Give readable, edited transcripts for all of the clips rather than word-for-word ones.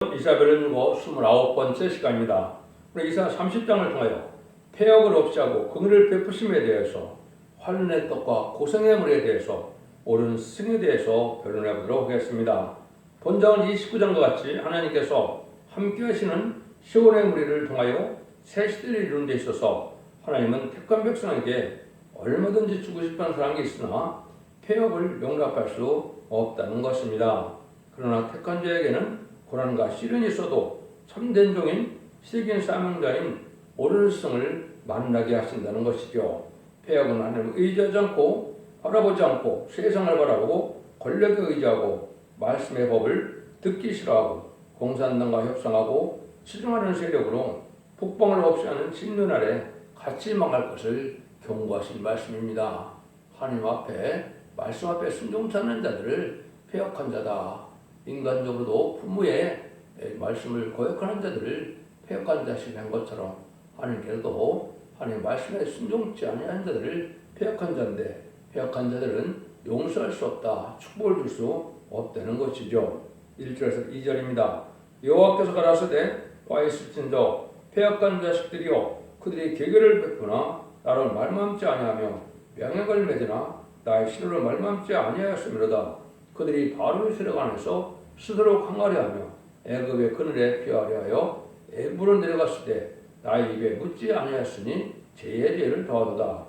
이사벨을 누고 29번째 시간입니다. 우리 이사 30장을 통하여 폐역을 없이 하고 긍휼을 베푸심에 대해서 환난의 떡과 고생의 물에 대해서 옳은 승에 대해서 변론해 보도록 하겠습니다. 본장은 29장과 같이 하나님께서 함께 하시는 시온의 무리를 통하여 새 시대를 이루는 데 있어서 하나님은 택한 백성에게 얼마든지 주고 싶은 사랑이 있으나 폐역을 용납할 수 없다는 것입니다. 그러나 택한 자에게는 고난과 시련이 있어도 참된 종인 시긴 사명자인 옳은 성을 만나게 하신다는 것이죠. 폐역은 하나님을 의지하지 않고 바라보지 않고 세상을 바라보고 권력에 의지하고 말씀의 법을 듣기 싫어하고 공산당과 협상하고 치중하는 세력으로 폭봉을 없이 하는 진노 아래 같이 망할 것을 경고하신 말씀입니다. 하나님 앞에 말씀 앞에 순종치 않는 자들을 폐역한 자다. 인간적으로도 부모의 말씀을 거역하는 자들을 폐역한 자식이 한 것처럼 하나님께서도 하나님 말씀에 순종치 아니한 자들을 폐역한 자인데 폐역한 자들은 용서할 수 없다. 축복을 줄 수 없다는 것이죠. 1절에서 2절입니다. 여호와께서 가라사대 와 있을진저 폐역한 자식들이여 그들이 계계를 베푸나 나를 말맘지 아니하며 명약을 맺으나 나의 신호를 말맘지 아니하였으므로다. 그들이 바로의 세력 안에서 스스로 강하려 하며 애굽의 그늘에 피하려 하여 애굽으로 내려갔을 때 나의 입에 묻지 아니하였으니 죄의 죄를 더하도다.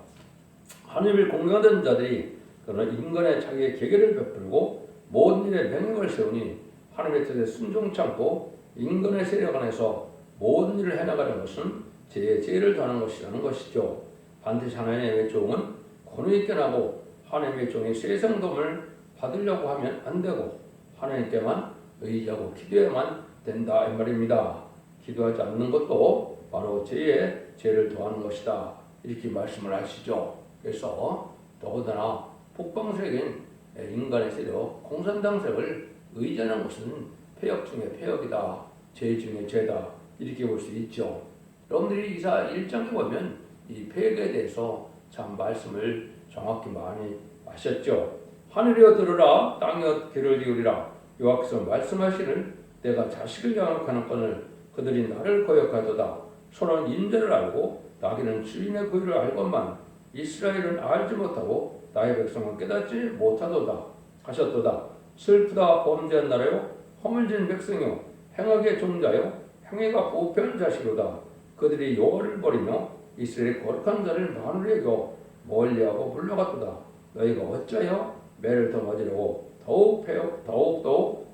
하나님을 공경하던 자들이 그러나 인간의 자기의 계계를 베풀고 모든 일에 명령을 세우니 하나님의 뜻에 순종치 않고 인간의 세력 안에서 모든 일을 해나가는 것은 죄의 죄를 더하는 것이라는 것이죠. 반드시 하나님의 종은 권위 있게 나고 하나님의 종이 세상 도움을 받으려고 하면 안 되고 하나님께만 의지하고 기도해야만 된다 이 말입니다. 기도하지 않는 것도 바로 죄의 죄를 더하는 것이다 이렇게 말씀을 하시죠. 그래서 더군다나 북방세력인 인간의 세력 공산당세력을 의지하는 것은 폐역 중에 폐역이다. 죄 중에 죄다 이렇게 볼 수 있죠. 여러분들이 이사 1장에 보면 이 폐역에 대해서 참 말씀을 정확히 많이 하셨죠. 하늘이여 들으라 땅이여 귀를 기울이라 여호와께서 말씀하시는 내가 자식을 양육하는 건을 그들이 나를 거역하도다. 소는 인자를 알고 나귀는 주인의 고유를 알건만 이스라엘은 알지 못하고 나의 백성은 깨닫지 못하도다 하셨도다. 슬프다 범죄한 나라요 허물진 백성이요 행악의 종자요 행위가 부패한 자식이로다. 그들이 여호와를 버리며 이스라엘의 거룩한 자를 마누로 여겨 멀리하고 물러갔도다. 너희가 어찌하여 매를 더 맞으려고 더욱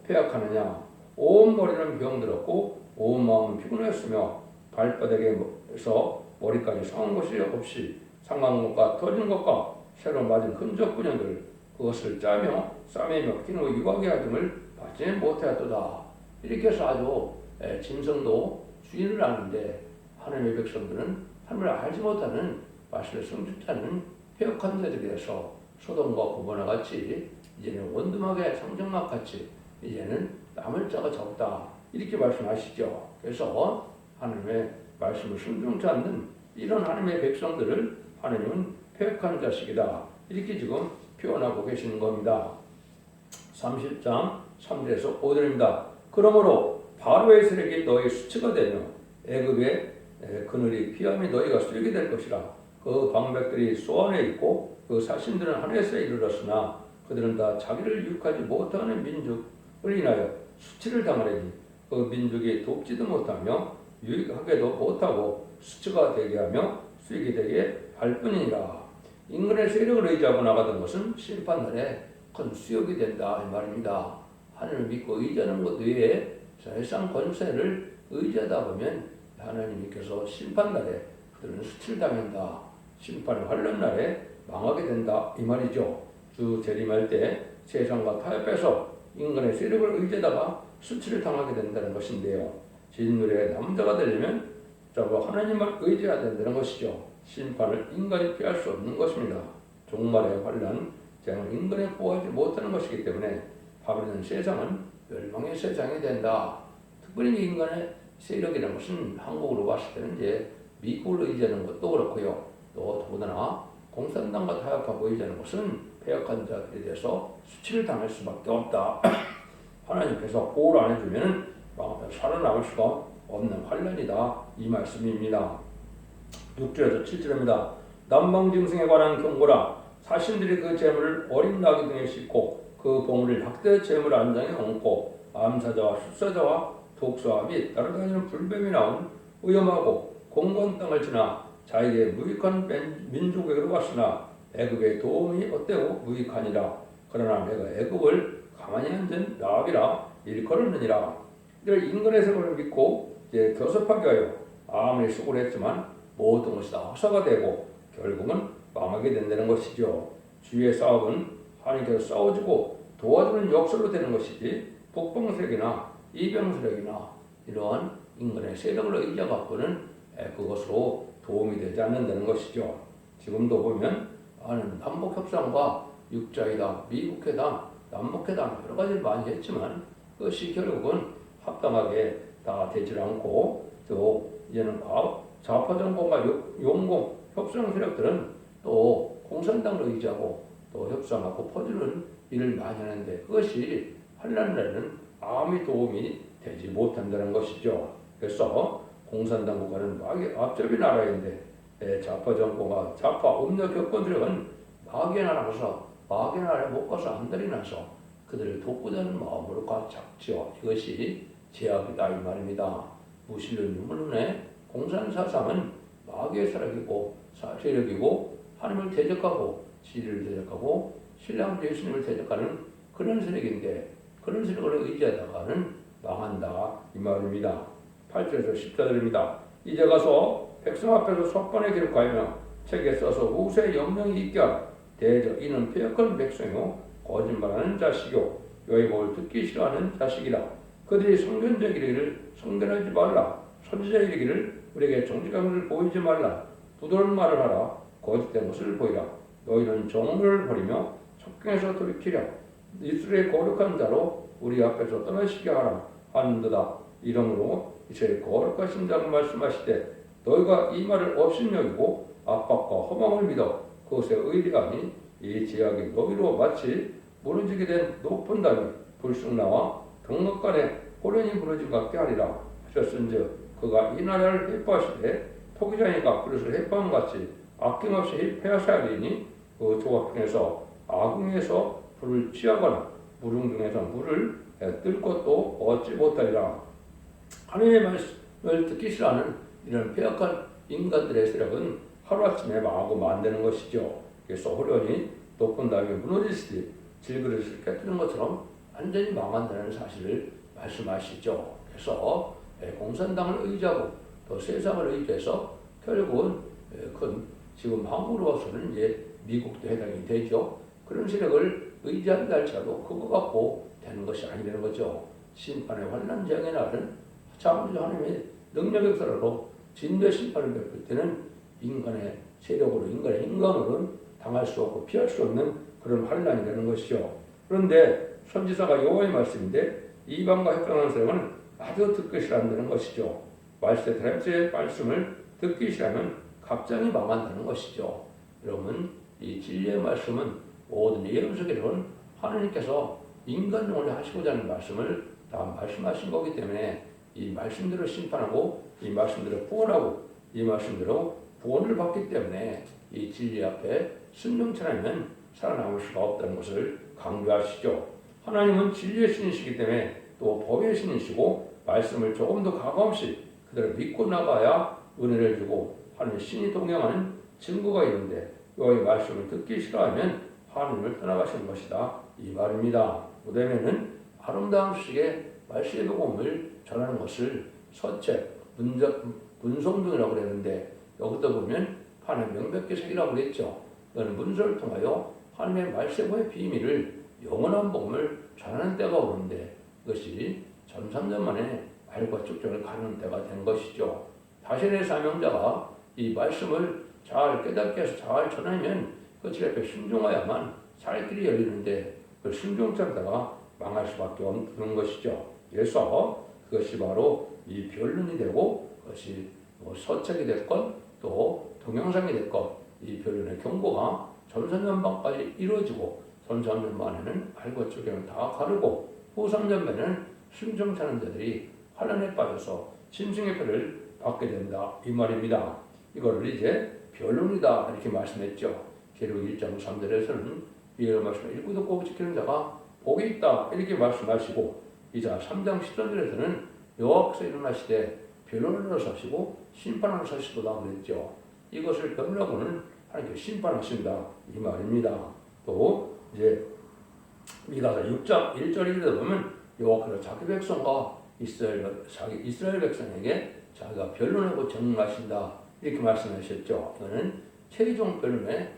폐역하느냐. 온 머리는 병들었고 온 마음은 피곤했으며 발바닥에서 머리까지 상한 것이 없이 상한 것과 터진 것과 새로 맞은 흔적뿐이들 그것을 짜며 싸매며 피노 유하게 하등을 받지 못하였도다. 이렇게 해서 아주 짐승도 주인을 아는데 하나님의 백성들은 하나님을 알지 못하는 말씀을 성취지 않는 폐역한 자들에 대해서 소돔과 고모라 같이 이제는 원두막의 상정막 같이 이제는 남을 자가 적다 이렇게 말씀하시죠. 그래서 하나님의 말씀을 순종치 않는 이런 하나님의 백성들을 하나님은 폐역한 자식이다 이렇게 지금 표현하고 계시는 겁니다. 30장 3절에서 5절입니다. 그러므로 바로의 세력이 너희 수치가 되며 애굽의 그늘이 피함이 너희가 쓰게 될 것이라. 그 방백들이 소안에 있고 그 사신들은 하늘에서 이르렀으나 그들은 다 자기를 유익하지 못하는 민족을 인하여 수치를 당하려니 그 민족이 돕지도 못하며 유익하게도 못하고 수치가 되게 하며 수익이 되게 할 뿐이니라. 인간의 세력을 의지하고 나가던 것은 심판날에 큰 수욕이 된다 이 말입니다. 하나님을 믿고 의지하는 것 외에 세상 권세를 의지하다 보면 하나님께서 심판날에 그들은 수치를 당한다. 심판의 환난날에 망하게 된다 이 말이죠. 주 재림할 때 세상과 타협해서 인간의 세력을 의지하다가 수치를 당하게 된다는 것인데요. 진노의 남자가 되려면 하나님만 의지해야 된다는 것이죠. 심판을 인간이 피할 수 없는 것입니다. 종말의 환난, 재앙은 인간이 보호하지 못하는 것이기 때문에 바벨론 세상은 멸망의 세상이 된다. 특별히 인간의 세력이라는 것은 한국으로 봤을 때는 이제 미국을 의지하는 것도 그렇고요. 또 더군다나 공산당과 타협하고 의지하는 것은 폐역한 자들에 대해서 수치를 당할 수밖에 없다. 하나님께서 보호를 안 해주면 살아남을 수가 없는 환란이다 이 말씀입니다. 6절에서 7절입니다. 남방짐승에 관한 경고라. 사신들이 그 재물을 어린 나귀 등에 싣고 그 보물을 박대 재물 안장에 얹고 암사자와 숫사자와 독수와 및 따라다니는 불뱀이 나온 위험하고 공고한 땅을 지나 자기의 무익한 민족에게로 갔으나 애굽의 도움이 어때고 무익하니라. 그러나 내가 애굽을 가만히 앉은 나비라 일컬었느니라. 이를 인간의 세력을 믿고 이제 교섭하게 하여 아무리 수고를 했지만 모든 것이 다 허사가 되고 결국은 망하게 된다는 것이죠. 주의 싸움은 하나님께서 싸워주고 도와주는 역설로 되는 것이지 북방 세력이나 이방 세력이나 이러한 인간의 세력을 의지해 갖고는 그것으로 도움이 되지 않는다는 것이죠. 지금도 보면 남북협상과 육자회담, 미국회담, 남북회담 여러 가지를 많이 했지만 그것이 결국은 합당하게 다 되지 않고 또 이제는 좌파 정권과 용공 협상 세력들은 또 공산당을 의지하고 또 협상하고 퍼주는 일을 많이 하는데 그것이 환란에는 아무 도움이 되지 못한다는 것이죠. 그래서 공산당 국가는 앞잡이 나라인데 좌파 정권과 좌파 음력 격권들은 마귀의 나라로서 마귀의 나라에 못 가서 안달이 나서 그들을 돕고자 하는 마음으로 작지요. 이것이 제약이다 이 말입니다. 무신론 유물론의 공산사상은 마귀의 세력이고 하나님을 대적하고 진리를 대적하고 신랑 예수님을 대적하는 그런 세력인데 그런 세력을 의지하다가는 망한다 이 말입니다. 8절에서 10절입니다. 이제 가서 백성 앞에서 속번에 기록하며 책에 써서 후세에 영명이 있게 하라. 대저 이는 패역한 백성이요 거짓말하는 자식이요 여의 법을 듣기 싫어하는 자식이라. 그들이 성견자 이르기를 성견하지 말라. 선지자 이르기를 우리에게 정직한 것을 보이지 말라. 부드러운 말을 하라. 거짓된 것을 보이라. 너희는 정오를 버리며 첩경에서 돌이키려. 이스라엘의 거룩한 자로 우리 앞에서 떠나시게 하라 하는도다. 이러므로 이스라엘 거룩하신 자를 말씀하시되 너희가 이 말을 업신여기고 압박과 허망을 믿어 그것에 의리가 아닌 이 제약이 너희로 마치 무너지게 된 높은 담이 불쑥 나와 경락간에 호련히 무너진 것 같게 하리라 하셨은즉 그가 이 나라를 해파하시되 토기장이가 그릇을 해파함같이 아낌없이 해하사리니 그 조각중에서 아궁에서 불을 취하거나 무릉 중에서 물을 뜰 것도 얻지 못하리라. 하나님의 말씀을 듣기 싫어하는 이런 폐역한 인간들의 세력은 하루아침에 망하고 만드는 것이죠. 그래서 호련히 높은 담이 무너지시듯이 질그릇을 깨뜨리는 것처럼 완전히 망한다는 사실을 말씀하시죠. 그래서 공산당을 의지하고 또 세상을 의지해서 결국은 지금 한국으로 와서는 이제 미국도 해당이 되죠. 그런 세력을 의지한다 할지라도 그거 갖고 되는 것이 아니라는 거죠. 심판의 환난 재앙의 날은 참으로 하나님의 능력의 역사로 진대 심판을 베풀 때는 인간의 세력으로 인간의 인간으로는 당할 수 없고 피할 수 없는 그런 환난이라는 것이죠. 그런데 선지자가 여호와의 말씀인데 이방과 협상하는 사람은 아주 듣기 싫어한다는 것이죠. 하나님의 말씀을 듣기 싫어하면 갑자기 망한다는 것이죠. 여러분 이 진리의 말씀은 모든 예언 속에는 하나님께서 인간용을 하시고자 하는 말씀을 다 말씀하신 거기 때문에 이 말씀대로 심판하고 이 말씀대로 구원하고 이 말씀대로 구원을 받기 때문에 이 진리 앞에 순종치 않으면 살아남을 수가 없다는 것을 강조하시죠. 하나님은 진리의 신이시기 때문에 또 법의 신이시고 말씀을 조금 더 가감없이 그대로 믿고 나가야 은혜를 주고 하나님 신이 동행하는 증거가 있는데 여호와의 말씀을 듣기 싫어하면 하나님을 떠나가시는 것이다 이 말입니다. 그다음에는 아름다운 수식의 말씀의 복음을 전하는 것을 서책, 문성동이라고 그랬는데 여기도 보면 하나님의 명백히 색이라고 그랬죠. 그는 문서를 통하여 하나님의 말씀의 비밀을 영원한 복음을 전하는 때가 오는데 그것이 1300년 만에 말과 축전을 가는 때가 된 것이죠. 자신의 사명자가 이 말씀을 잘 깨닫게 해서 잘 전하면 그 질 앞에 순종하야만 살 길이 열리는데 그 순종치 않다가 망할 수밖에 없는 것이죠. 그래서 그것이 바로 이 변론이 되고 그것이 서책이 됐건 또 동영상이 됐건 이 변론의 경고가 전선전반까지 이루어지고 전선전반에는 알과 축경을 다 가르고 후선전반에는 순종차는 자들이 환란에 빠져서 짐승의 표를 받게 된다 이 말입니다. 이거를 이제 변론이다 이렇게 말씀했죠. 계시록 1장 3절에서는 이런 말씀을 읽고 듣고 지키는 자가 복이 있다 이렇게 말씀하시고 이자 3장 13절에서는 여호와께서 일어나시되 변론으로 서시고 심판하러 서시도다 그랬죠. 이것을 변론하고는 하나님께 심판하신다 이 말입니다. 또 이제 미가서 6장 1절에 보면 여호와께서 자기 백성과 이스라엘 백성에게 자기가 변론하고 정하신다 이렇게 말씀하셨죠. 이거는 최종 변론의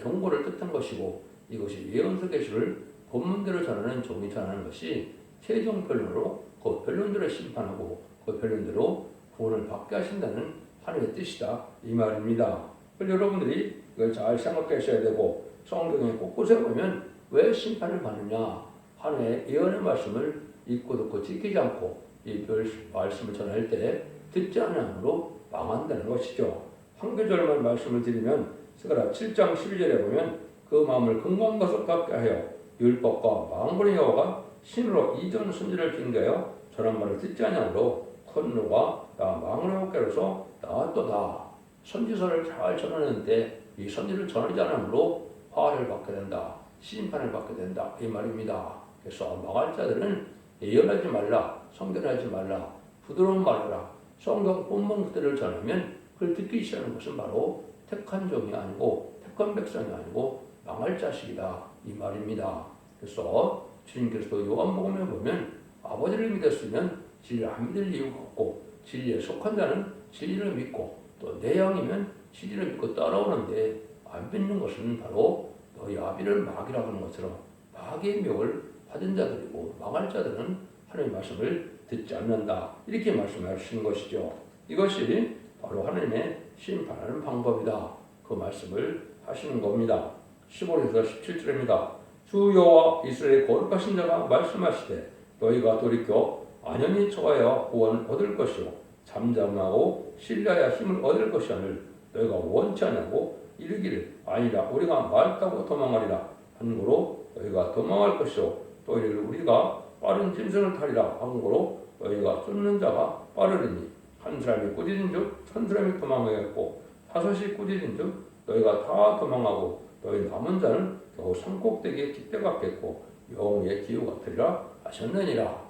경고를 뜻한 것이고 이것이 예언서 계시를 본문대로 전하는 종이 전하는 것이 최종 변론으로 그 변론대로 심판하고 그 변론대로 구원을 받게 하신다는 하나님의 뜻이다 이 말입니다. 그래서 여러분들이 이걸 잘 생각하셔야 되고 성경에 곳곳에 보면 왜 심판을 받느냐 하나님의 예언의 말씀을 읽고 듣고 지키지 않고 이 말씀을 전할 때 듣지 않으므로 망한다는 것이죠. 한 구절만 말씀을 드리면 스가랴 7장 12절에 보면 그 마음을 금광과 같게 하여 율법과 망군의 여호와가 신으로 이전 선지를 핑계하여 전한 말을 듣지 않으므로 큰 노가 나 망군의 여호와께로서 나왔도다. 선지서를 잘 전하는데 이 선지를 전하지 않으므로 화를 받게 된다. 심판을 받게 된다. 이 말입니다. 그래서 망할 자들은 예언하지 말라. 성견하지 말라. 부드러운 말이라. 성경 본문 그대로 전하면 그걸 듣기 싫어하는 것은 바로 택한 종이 아니고 택한 백성이 아니고 망할 자식이다. 이 말입니다. 그래서 주님께서도 요한복음에 보면 아버지를 믿었으면 진리를 안 믿을 이유가 없고 진리에 속한 자는 진리를 믿고 또 내 양이면 진리를 믿고 따라오는데 안 믿는 것은 바로 너희 아비를 마귀라고 하는 것처럼 마귀의 명을 받은 자들이고 망할 자들은 하나님의 말씀을 듣지 않는다. 이렇게 말씀하시는 것이죠. 이것이 바로 하나님의 심판하는 방법이다. 그 말씀을 하시는 겁니다. 15절에서 17절입니다. 주 여호와 이스라엘의 거룩하신 자가 말씀하시되 너희가 돌이켜 안연히 처하여 구원을 얻을 것이요 잠잠하고 신뢰하여 힘을 얻을 것이오늘 너희가 원치 않냐고 이르기를 아니라 우리가 말 타고 도망하리라 한 거로 너희가 도망할 것이요 또 이르기를 우리가 빠른 짐승을 타리라 한 거로 너희가 쫓는 자가 빠르리니 한 사람이 꾸짖은즉 천 사람이 도망하였고 다섯이 꾸짖은즉 너희가 다 도망하고 너희 남은 자는 겨우 산꼭대기에 깃대 같겠고 영의 기후 같으리라 하셨느니라.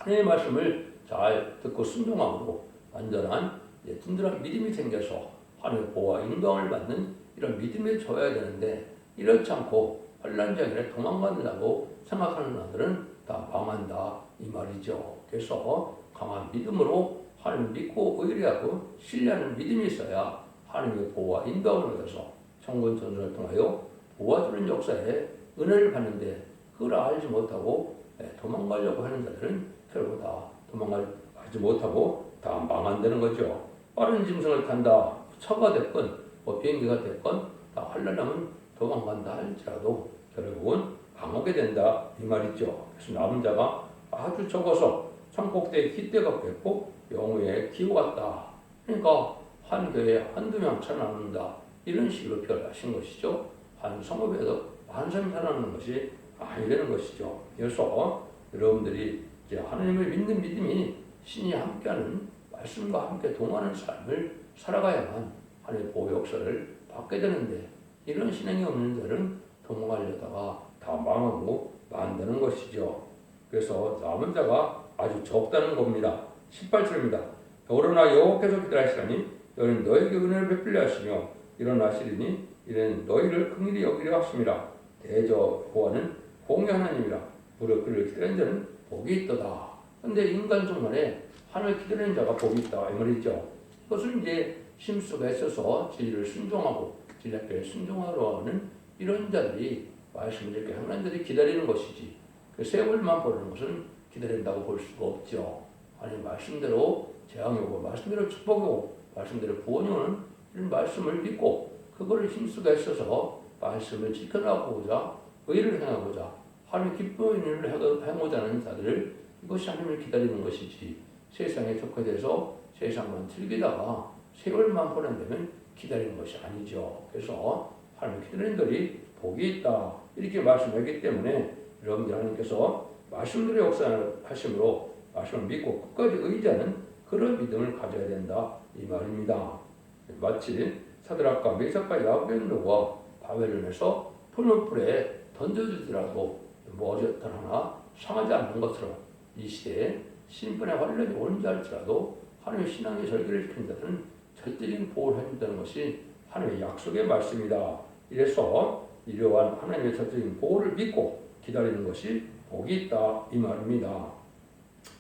하나님의 말씀을 잘 듣고 순종함으로 완전한 든든한 믿음이 생겨서 하나님의 보호와 인정을 받는 이런 믿음이 줘야 되는데 이렇지 않고 환난장에 도망간다고 생각하는 자들은 다 망한다 이 말이죠. 그래서 강한 믿음으로 하나님을 믿고 의뢰하고 신뢰하는 믿음이 있어야 하나님의 보호와 인도함을 얻어서 천군 천사를 통하여 도와주는 역사에 은혜를 받는데 그걸 알지 못하고 도망가려고 하는 자들은 결국 다 도망가지 못하고 다 망한다는 거죠. 빠른 짐승을 탄다. 차가 됐건 비행기가 됐건 다 환난하면 도망간다 할지라도 결국은 망하게 된다 이 말이죠. 그래서 남은 자가 아주 적어서 산꼭대기에 깃대 같겠고 영후에 기후 같다. 그러니까 한 교회에 한두 명 살아남는다. 이런 식으로 표현하신 것이죠. 한 성읍에도 한 사람이 살아남는 것이 아니라는 것이죠. 그래서 여러분들이 이제 하나님을 믿는 믿음이 신이 함께하는 말씀과 함께 동하는 삶을 살아가야만 하나님의 보호 역사를 받게 되는데 이런 신앙이 없는 자는 도망하려다가 다 망하고 만드는 것이죠. 그래서 남은 자가 아주 적다는 겁니다. 18절입니다. 그러나 여호와께서 기다리시라니 너희는 너희에게 은혜를 베풀려 하시며 일어나시리니 이는 너희를 긍휼히 여기려 하심이라. 대저 여호와는 공의 하나님이라. 무릇 그를 기다리는 자는 복이 있도다. 그런데 인간 중간에 하나님을 기다리는 자가 복이 있다 이 말이죠. 이것은 이제 심수가 있어서 진리를 순종하고 진리 앞에 순종하러 하는 이런 자들이 말씀을 이렇게 하는 자들이 기다리는 것이지 그 세월만 보는 것은 기다린다고 볼 수가 없죠. 아니 말씀대로 재앙이 오고 말씀대로 축복이 오고 말씀대로 구원이 오는 이런 말씀을 믿고 그거를 힘쓰게 있어서 말씀을 지켜나가고자 의를 행하고자 하나님의 기쁨의 일을 행하고자 하는 자들을 이것이 하나님을 기다리는 것이지 세상에 척화돼서 세상만 즐기다가 세월만 보낸다면 기다리는 것이 아니죠. 그래서 하나님 기다리는 들이 복이 있다 이렇게 말씀하기 때문에 여러분들 하나님께서 말씀대로 역사하심으로 말씀을 믿고 끝까지 의지하는 그런 믿음을 가져야 된다 이 말입니다. 마치 사드락과 메삭과 야베노가 바벨론에서 푸른 불에 던져주더라도 머리털 하나 상하지 않는 것처럼 이 시대에 신분의 환란이 오는지 알지라도 하나님의 신앙의 절기를 지키는 자들은 절대적인 보호를 해준다는 것이 하나님의 약속의 말씀이다. 이래서 이러한 하나님의 절대적인 보호를 믿고 기다리는 것이 복이 있다 이 말입니다.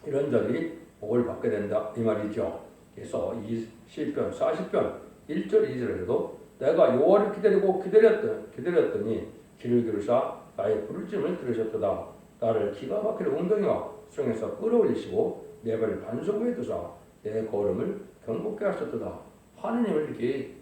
이런 자들이 복을 받게 된다 이 말이죠. 그래서 이 시편 40편 1절 2절에도 내가 여호와를 기다렸더니 귀를 기울이사 나의 부르짖음을 들으셨도다. 나를 기가 막히는 웅덩이와 수렁에서 끌어올리시고 내 발을 반석 위에 두사 내 걸음을 경고케 하셨도다. 하나님을 이렇게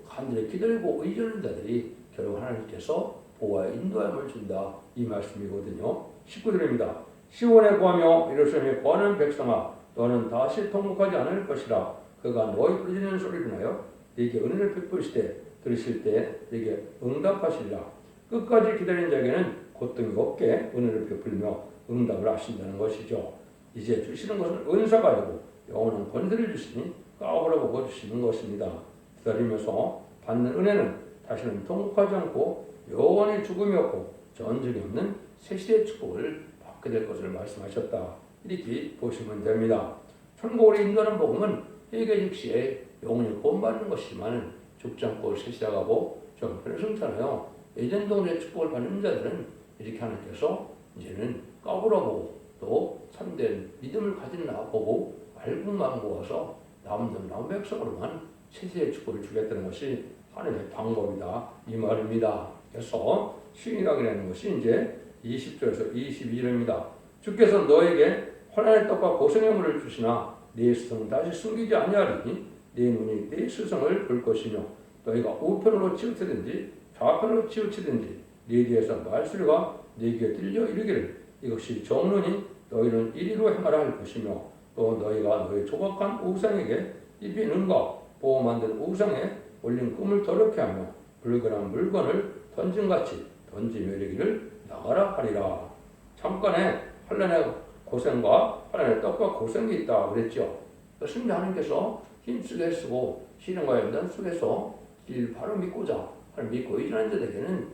간절히 기다리고 의지하는 자들이 결국 하나님께서 보호와 인도함을 준다 이 말씀이거든요. 19절입니다. 시온에 구하며 예루살렘에 구하는 백성아 너는 다시 통곡하지 않을 것이라. 그가 너희 부르짖는 소리를 인하여 네게 은혜를 베푸시되 들으실 때 네게 응답하시리라. 끝까지 기다리는 자에게는 고통이 없게 은혜를 베풀며 응답을 하신다는 것이죠. 이제 주시는 것은 은사 가지고 영원한 권세를 주시니 까불어 보고 주시는 것입니다. 기다리면서 받는 은혜는 다시는 통곡하지 않고 영원히 죽음이 없고 전쟁이 없는 새시대의 축복을 받게 될 것을 말씀하셨다. 이렇게 보시면 됩니다. 천국으로 인도하는 복음은 회개 즉시에 영원히 구원받는 것이지만 죽지 않고 새시대가고 정편성잖아요. 예전 동일의 축복을 받는 자들은 이렇게 하나님께서 이제는 까불어보고 또 참된 믿음을 가진 나 보고 알고만 모아서 남은 백성으로만 세세의 축복을 주겠다는 것이 하나님의 방법이다 이 말입니다. 그래서 시인이라는 것이 이제 20절에서 22절입니다. 주께서 너에게 환난의 떡과 고생의 물을 주시나 네 스승은 다시 숨기지 아니하리니 네 눈이 네 스승을 볼 것이며 너희가 우편으로 치우치든지 좌편으로 치우치든지 네 뒤에서 말소리가 네 귀에 들려 이르기를 이것이 정론이 너희는 이리로 행하라 할 것이며 또 너희가 너희 조각한 우상에게 입이 능가 보호 만든 우상에 올린 꿈을 더럽게 하며 불근한 물건을 던짐같이 던지며 이르기를 나가라 하리라. 잠깐의 환난의 고생과 환난의 떡과 고생이 있다 그랬죠. 그것은 하나님께서 힘쓰게 쓰고 시련과 연단 속에서 길 바로 믿고자 믿고 의존하는 자들에게는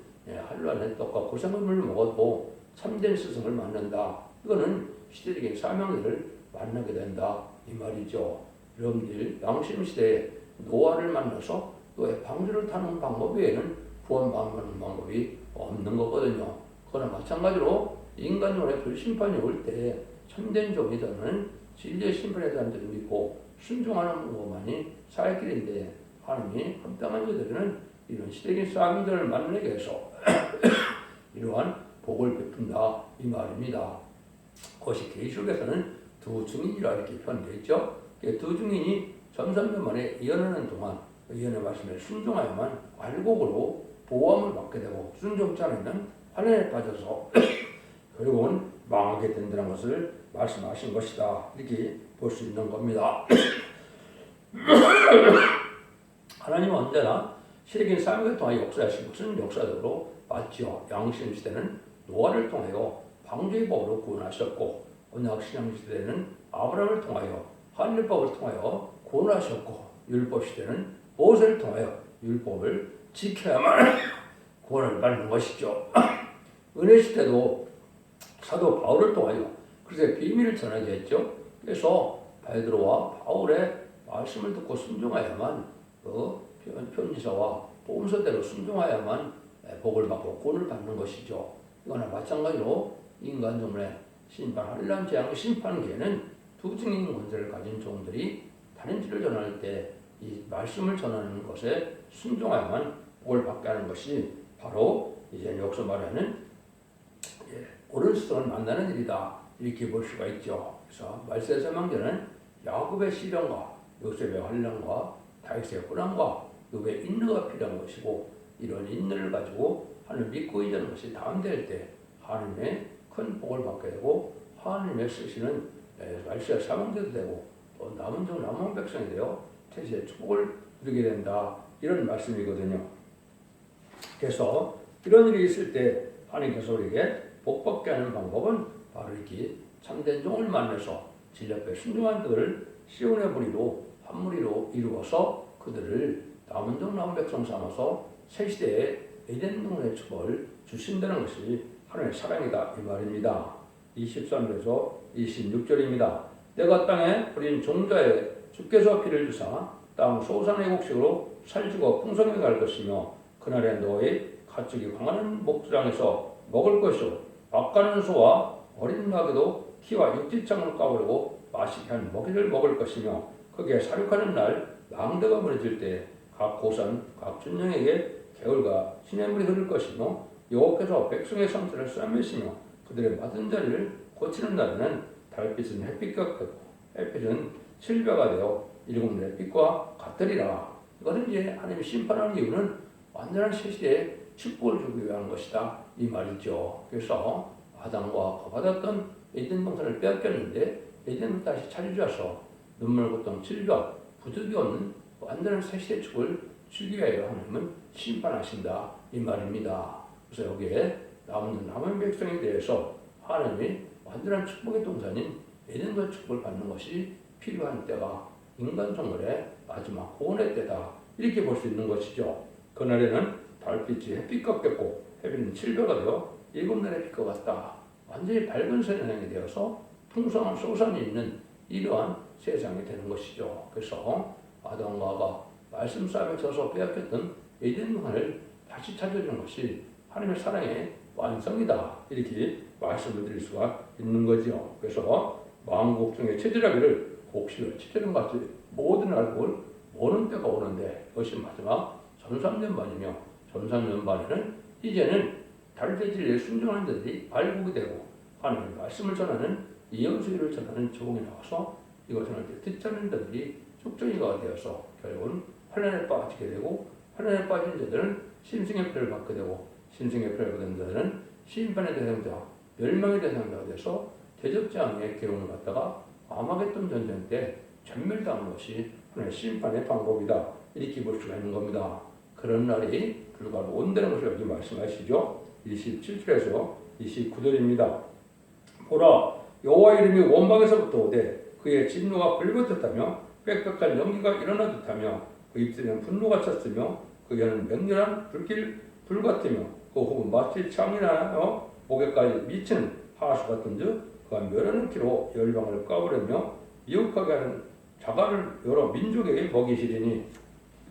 환난의 떡과 고생의 물을 먹어도 참된 스승을 만난다. 이거는 시대적인 사명들을 만나게 된다 이 말이죠. 여러분들 양심 시대에 노아를 만나서 노아의 방주를 타는 방법 외에는 구원받는 방법이 없는 거거든요. 그러나 마찬가지로 인간론의 불심판이 올 때 참된 종이다는 진리의 심판에 대한 점을 믿고 순종하는 것만이 살 길인데 하나님이 합당한 자들은 이런 시대적인 사명들을 만나게 해서 이러한 복을 베푼다 이 말입니다. 그것이 계시록에서는 두 증인이라 이렇게 표현되어 있죠. 두 증인이 전산년 만에 예언하는 동안 예언의 말씀에 순종하여만 알곡으로 보호함을 받게 되고 순종치 않으면 환난에 빠져서 결국은 망하게 된다는 것을 말씀하신 것이다. 이렇게 볼 수 있는 겁니다. 하나님은 언제나 시대적인 삶을 통하여 역사하신 것은 역사적으로 맞지요. 양심 시대는 노아를 통하여 방주의 법으로 구원하셨고 언약 신앙 시대는 아브라함을 통하여 하늘법을 통하여 구원하셨고 율법 시대는 모세를 통하여 율법을 지켜야만 구원을 받는 것이죠. 은혜 시대도 사도 바울을 통하여 그리스도의 비밀을 전하게 했죠. 그래서 베드로와 바울의 말씀을 듣고 순종하야만 그 편지서와 복음서대로 순종하야만 복을 받고 구원을 받는 것이죠. 이거나 마찬가지로 인간 종의 심판, 환난, 재앙, 심판계에는 두 증인 권세를 가진 종들이 다른 길을 전할 때 이 말씀을 전하는 것에 순종하야만 복을 받게 하는 것이 바로 이제 여기서 말하는 옳은 스승을 만나는 일이다 이렇게 볼 수가 있죠. 그래서 말세의 사망자는 야곱의 시련과 요셉의 환난과 다윗의 고난과 욥의 인내가 필요한 것이고 이런 인내를 가지고 하나님을 믿고 의지하는 것이 다운될 때 하나님의 큰 복을 받게 되고 하나님의 쓰시는 말세의 사망자도 되고 또 남은 종 남은 백성이 되어 태시의 축복을 누리게 된다 이런 말씀이거든요. 그래서 이런 일이 있을 때 하나님께서 우리에게 복 받게 하는 방법은 바로 이렇게 참된 종을 만나서 진력에 순종한 그들을 시온의 무리로 한 무리로 이루어서 그들을 남은 종 남은 백성 삼아서 새 시대에 에덴 동산의 축복을 주신다는 것이 하나님의 사랑이다 이 말입니다. 23절에서 26절입니다. 내가 땅에 뿌린 종자에 주께서 피를 주사 땅 소산의 곡식으로 살찌고 풍성하게 갈 것이며 그날에 너의 가축이 광하는 목장에서 먹을 것이요 낚아는 소와 어린 나귀도 키와 육지창을 까부르고 맛있게 한 먹이를 먹을 것이며 거기에 사륙하는 날 망대가 무너질 때 각 고산 각 준영에게 개울과 시냇물이 흐를 것이며 여호와께서 백성의 성체를 쌈매시며 그들의 맞은 자리를 고치는 날에는 달빛은 햇빛과 같고 햇빛은 칠배가 되어 일곱 날의 빛과 같으리라. 이것은 이제 하나님이 심판하는 이유는 완전한 새 시대에 축복을 주기 위한 것이다 이 말이죠. 그래서 아담과 받았던 에덴 동산을 빼앗겼는데 에덴을 다시 차려줘서 눈물 고통 질병 부득이 없는 완전한 새 시대의 축복을 주기 위하여 하나님은 심판하신다 이 말입니다. 그래서 여기에 남은 백성에 대해서 하나님이 완전한 축복의 동산인 에덴과 축복을 받는 것이 필요한 때가 인간 생활의 마지막 구원의 때다 이렇게 볼 수 있는 것이죠. 그날에는 달빛이 햇빛 같겠고 햇빛은 칠배가 되어 일곱 날의 빛과 같다. 완전히 밝은 세상이 되어서 풍성한 소산이 있는 이러한 세상이 되는 것이죠. 그래서 아담과 하와가 말씀 싸움에 져서 빼앗겼던 에덴 동산을 다시 찾아주는 것이 하나님의 사랑의 완성이다 이렇게 말씀을 드릴 수가 있는 거죠. 그래서 만국 중에 체질하기를 곡식을 치트는 같이 모든 알곡을 모는 때가 오는데 그것이 마지막 전삼년반이며 전삼년반에는 이제는 달대질에 순종하는 자들이 알곡이 되고 하나님의 말씀을 전하는 예언서기를 전하는 조공이 나와서 이것을 전할 때 듣지 않는 자들이 축전이가 되어서 결국은 환난에 빠지게 되고 환난에 빠진 자들은 심승의 표를 받게 되고 심승의 표를 받은 자들은 심판의 대상자, 멸망의 대상자가 돼서 대적장의 계용을 갖다가 아마겟돈 전쟁 때 전멸당하는 것이 하나님의 심판의 방법이다 이렇게 볼 수가 있는 겁니다. 그런 날이 불가로 온다는 것을 여기 말씀하시죠. 27절에서 29절입니다. 보라 여호와 이름이 원방에서부터 오되 그의 진노가 불거졌다며 빽빽한 연기가 일어나 듯하며 그 입술에는 분노가 찼으며 그 혀는 맹렬한 불 같으며 그 혹은 마치 창이나여 목에까지 미치는 하수 같은즉 그가 멸하는 키로 열방을 까부르며 미혹하게 하는 자갈을 여러 민족에게 먹이시리니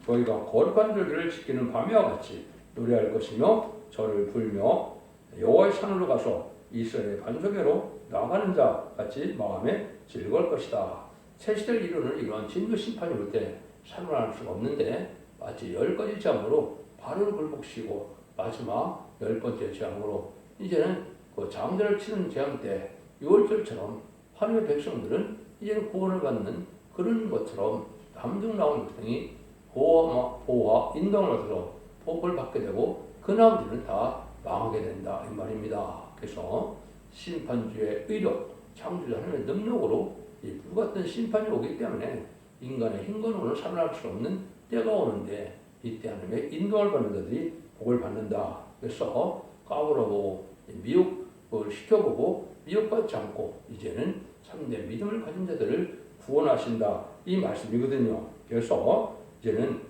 저희가 거룩한 절기를 지키는 밤이와 같이 노래할 것이며 저를 불며 여호와의 산으로 가서 이스라엘의 반석에로 나가는 자 같이 마음에 즐거울 것이다. 새 시대를 이루는 이러한 진노 심판이 올 때 살아날 수가 없는데 마치 10가지 재앙으로 바로를 굴복시키고 마지막 10번째 재앙으로 이제는 그 장자를 치는 재앙 때 6월절처럼 하나님의 백성들은 이제는 구원을 받는 그런 것처럼 남중 나온 백성이 보호와 인도를 얻어서 복을 받게 되고 그 나머지는 다 망하게 된다 이 말입니다. 그래서 심판주의 의력, 창조자 하나님의 능력으로 이 불같은 심판이 오기 때문에 인간의 힘건으로는 살아날 수 없는 때가 오는데 이때 하나님의 인도를 받는 자들이 복을 받는다. 그래서 까불어보고 미혹을 시켜보고 미혹받지 않고 이제는 참된 믿음을 가진 자들을 구원하신다 이 말씀이거든요. 그래서 이제는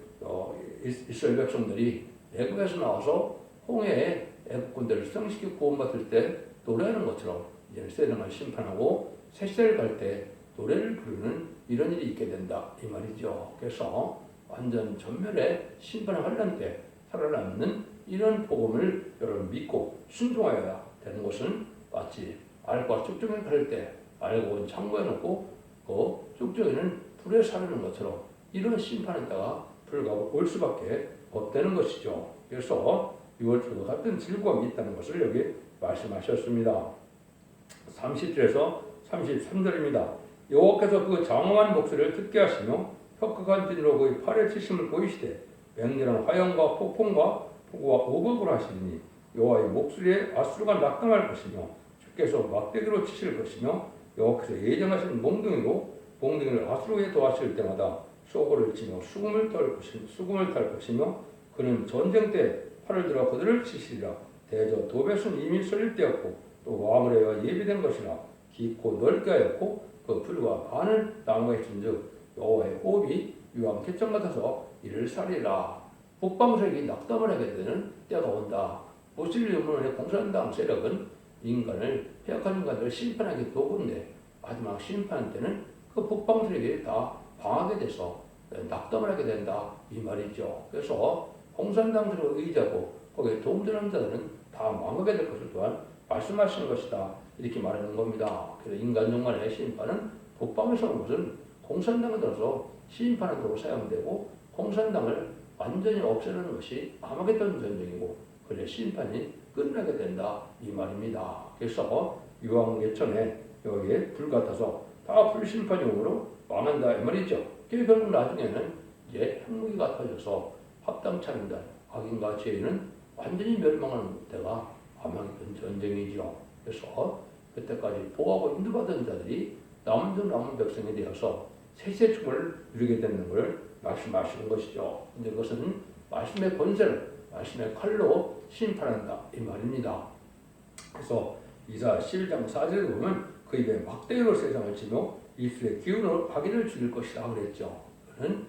이스라엘 백성들이 애굽에서 나와서 홍해에 애굽군대를 수상시키고 구원받을 때 노래하는 것처럼 이제는 세상을 심판하고 새 시대를 갈 때 노래를 부르는 이런 일이 있게 된다 이 말이죠. 그래서 완전 전멸의 심판의 환란 때 살아남는 이런 복음을 여러분 믿고 순종하여야 되는 것은 마치 알과 쭉정이를 가릴 때 알곡은 창고에 놓고 그 쭉정이는 불에 사르는 것처럼 이런 심판에다가 불가고 올 수밖에 없다는 것이죠. 그래서 6월초도 같은 즐거움이 있다는 것을 여기 말씀하셨습니다. 30절에서 33절입니다. 여호와께서 그 장엄한 목소리를 듣게 하시며 혁극한 진으로 그의 팔에 치심을 보이시되 맹렬한 화염과 폭풍과 폭우와 오곡을 하시니 여호와의 목소리에 아수르가 낙담할 것이며 주께서 막대기로 치실 것이며 여호와께서 예정하신 몽둥이를 아수르에 도하실 때마다 소고를 치며 수금을 탈 것이며 그는 전쟁 때 팔을 들어 그들을 치시리라. 대저 도벳은 이미 쏠릴 때였고 또 와므레가 예비된 것이라 깊고 넓게 하였고 그 불과 많은 나무가 있은즉 여호와의 호흡이 유황 개천 같아서 이를 살리라. 북방세력이 낙담을 하게 되는 때가 온다. 무슬 유문의 공산당 세력은 인간을 해악한 인간들을 심판하기 도구인데 마지막 심판 때는 그 북방세력이 다 방하게 돼서 낙담을 하게 된다 이 말이죠. 그래서 공산당 세력을 의지하고 거기에 도움되는 자들은 다 망하게 될 것을 또한 말씀하시는 것이다 이렇게 말하는 겁니다. 그래서 인간 종말의 심판은 북방에서 온 것은 공산당에 들어서 심판으로 사용되고 공산당을 완전히 없애는 것이 아마겟돈 전쟁이고 그래 심판이 끝나게 된다 이 말입니다. 그래서 유황개천에 여기에 불 같아서 다 불심판이 오므로 망한다 이 말이죠. 결국 나중에는 이제 핵무기가 터져서 합당치 않은 자 악인과 죄인은 완전히 멸망하는 때가 아마겟돈 전쟁이죠. 그래서 그때까지 보호하고 인도받은 자들이 남은 백성이 되어서 세세 축을 누리게 되는 걸 말씀하시는 것이죠. 근데 그것은 말씀의 권세를 말씀의 칼로 심판한다 이 말입니다. 그래서 이사 11장 4절에 보면 그 입에 막대기로 세상을 치며 입술의 기운으로 악인을 죽일 것이다 그랬죠. 그는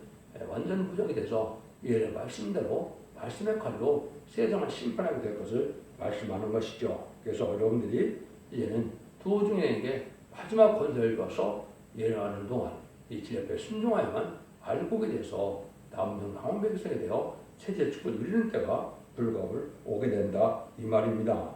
완전 부정이 돼서 이의 말씀대로 말씀의 칼로 세상을 심판하게 될 것을 말씀하는 것이죠. 그래서 여러분들이 이제는 두 중에게 마지막 권세를 줘서 예언하는 동안 이 지혜에 순종하여만 알곡이 돼서 남은 백성이 되어 세제 축을 누리는 때가 불가을 오게 된다 이 말입니다.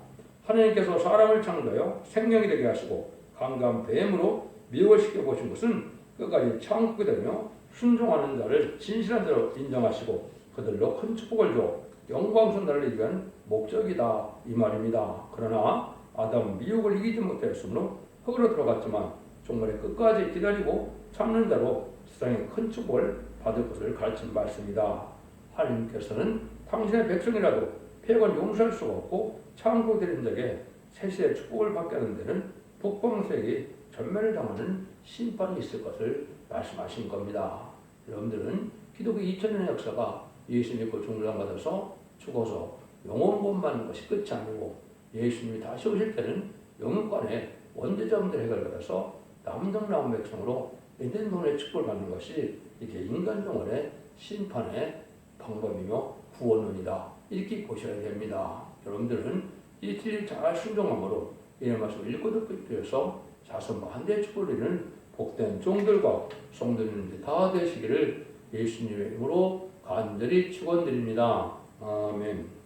하나님께서 사람을 창조하여 생명이 되게 하시고 강간 뱀으로 미혹을 시켜보신 것은 끝까지 창국이 되며 순종하는 자를 진실한 자로 인정하시고 그들로 큰 축복을 줘 영광선달을 위한 목적이다 이 말입니다. 그러나 아담은 미혹을 이기지 못하였으므로 흙으로 들어갔지만 종말의 끝까지 기다리고 참는 자로 세상에 큰 축복을 받을 것을 가르친 말씀이다. 하나님께서는 당신의 백성이라도 폐역을 용서할 수가 없고 창고 드린 자에게 세세의 축복을 받게 하는 데는 북방세력이 전멸을 당하는 심판이 있을 것을 말씀하신 겁니다. 여러분들은 기독교 2000년의 역사가 예수 믿고 중보를 받아서 죽어서 영원 구원 받는 것이 끝이 아니고 예수님이 다시 오실 때는 영육간에 원죄자분들 해결받아서 남은 백성으로 에덴 동의 축복을 받는 것이 이게 인간 영혼의 심판의 방법이며 구원론이다 이렇게 보셔야 됩니다. 여러분들은 이 틀을 잘 순종함으로 이런 말씀을 읽고 듣고 해서 자손 만대의 축복을 이루는 복된 종들과 성도님들 다 되시기를 예수님의 이름으로 간절히 축원드립니다. 아멘.